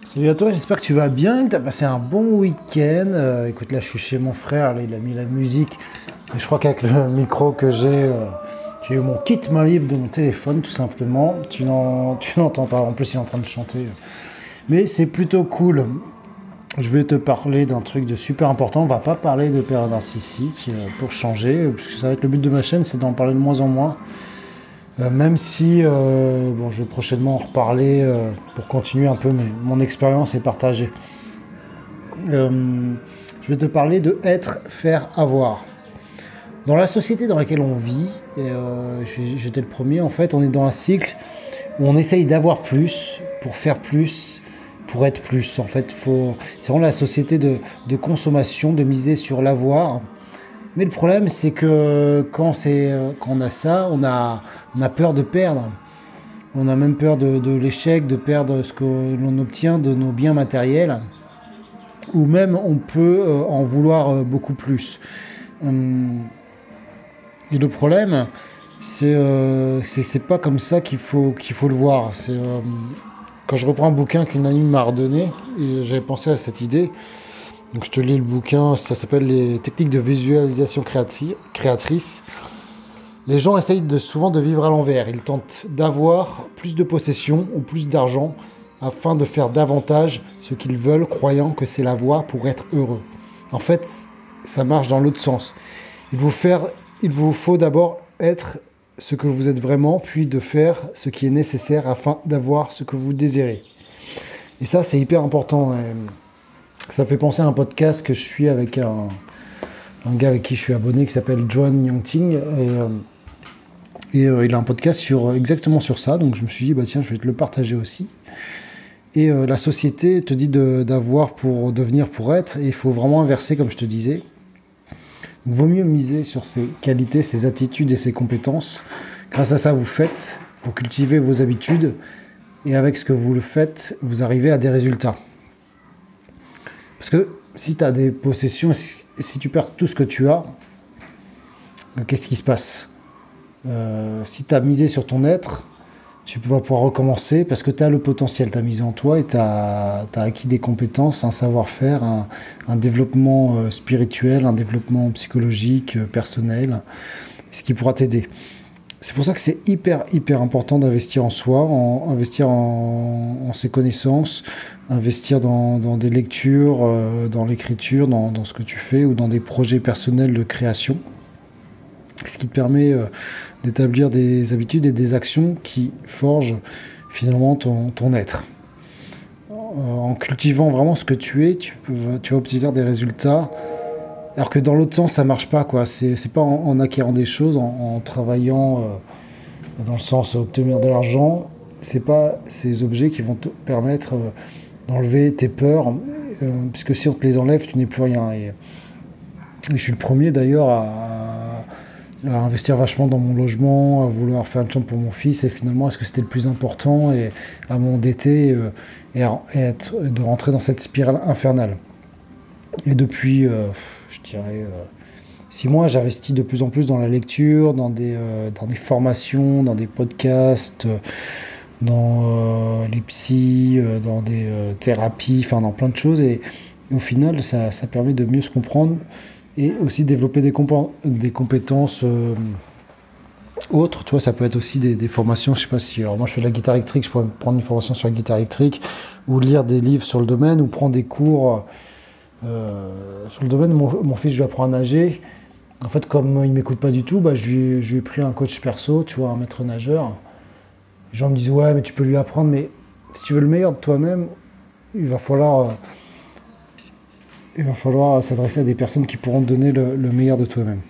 Salut à toi, j'espère que tu vas bien, que tu as passé un bon week-end. Écoute, là je suis chez mon frère, là, il a mis la musique. Et je crois qu'avec le micro que j'ai eu mon kit main libre de mon téléphone, tout simplement. Tu n'entends pas, en plus il est en train de chanter. Mais c'est plutôt cool. Je vais te parler d'un truc de super important. On va pas parler de période narcissique pour changer, puisque ça va être le but de ma chaîne, c'est d'en parler de moins en moins. Même si bon, je vais prochainement en reparler pour continuer un peu mon expérience et partager. Je vais te parler de être, faire, avoir. Dans la société dans laquelle on vit, j'étais le premier en fait, on est dans un cycle où on essaye d'avoir plus, pour faire plus, pour être plus. En fait, c'est vraiment la société de consommation, de miser sur l'avoir. Mais le problème, c'est que quand on a ça, on a peur de perdre. On a même peur de l'échec, de perdre ce que l'on obtient de nos biens matériels. Ou même, on peut en vouloir beaucoup plus. Et le problème, c'est pas comme ça qu'il faut le voir. Quand je reprends un bouquin qu'une amie m'a redonné, et j'avais pensé à cette idée. Donc je te lis le bouquin, ça s'appelle Les techniques de visualisation créatrice. Les gens essayent souvent de vivre à l'envers. Ils tentent d'avoir plus de possessions ou plus d'argent afin de faire davantage ce qu'ils veulent, croyant que c'est la voie pour être heureux. En fait, ça marche dans l'autre sens. Il vous faut d'abord être ce que vous êtes vraiment, puis de faire ce qui est nécessaire afin d'avoir ce que vous désirez. Et ça, c'est hyper important. Ça fait penser à un podcast que je suis avec un gars avec qui je suis abonné qui s'appelle Joan Yongting et il a un podcast exactement sur ça, donc je me suis dit tiens, je vais te le partager aussi. Et la société te dit d'avoir pour devenir, pour être, et il faut vraiment inverser comme je te disais. Donc, vaut mieux miser sur ses qualités, ses attitudes et ses compétences. Grâce à ça, vous faites pour cultiver vos habitudes, et avec ce que vous le faites, vous arrivez à des résultats. Parce que si tu as des possessions, si tu perds tout ce que tu as, qu'est-ce qui se passe ? Si tu as misé sur ton être, tu vas pouvoir recommencer parce que tu as le potentiel, tu as misé en toi et tu as acquis des compétences, un savoir-faire, un développement spirituel, un développement psychologique, personnel, ce qui pourra t'aider. C'est pour ça que c'est hyper important d'investir en soi, investir en ses connaissances, investir dans des lectures, dans l'écriture, dans ce que tu fais ou dans des projets personnels de création. Ce qui te permet d'établir des habitudes et des actions qui forgent finalement ton être. En cultivant vraiment ce que tu es, tu vas obtenir des résultats. Alors que dans l'autre sens, ça marche pas, quoi. C'est pas en acquérant des choses, en travaillant dans le sens d'obtenir de l'argent. C'est pas ces objets qui vont te permettre d'enlever tes peurs, puisque si on te les enlève, tu n'es plus rien. Et je suis le premier d'ailleurs à investir vachement dans mon logement, à vouloir faire une chambre pour mon fils, et finalement, est-ce que c'était le plus important, et à m'endetter et de rentrer dans cette spirale infernale. Et depuis, je dirais, 6 mois, j'investis de plus en plus dans la lecture, dans des formations, dans des podcasts, dans les psys, dans des thérapies, enfin dans plein de choses. Et au final, ça permet de mieux se comprendre et aussi développer des compétences autres. Tu vois, ça peut être aussi des formations, je sais pas si... Alors moi, je fais de la guitare électrique, je pourrais prendre une formation sur la guitare électrique, ou lire des livres sur le domaine, ou prendre des cours... sur le domaine, mon fils, je lui apprends à nager. En fait, comme il m'écoute pas du tout, je lui ai pris un coach perso, tu vois, un maître nageur. Les gens me disent ouais, mais tu peux lui apprendre, mais si tu veux le meilleur de toi-même, il va falloir s'adresser à des personnes qui pourront te donner le meilleur de toi-même.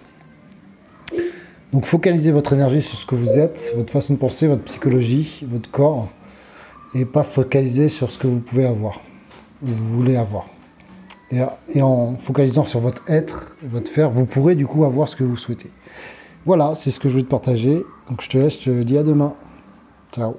Donc focalisez votre énergie sur ce que vous êtes, votre façon de penser, votre psychologie, votre corps, et pas focaliser sur ce que vous pouvez avoir, ou vous voulez avoir. Et en focalisant sur votre être, votre faire, vous pourrez du coup avoir ce que vous souhaitez. Voilà, c'est ce que je voulais te partager. Donc je te laisse, je te dis à demain. Ciao.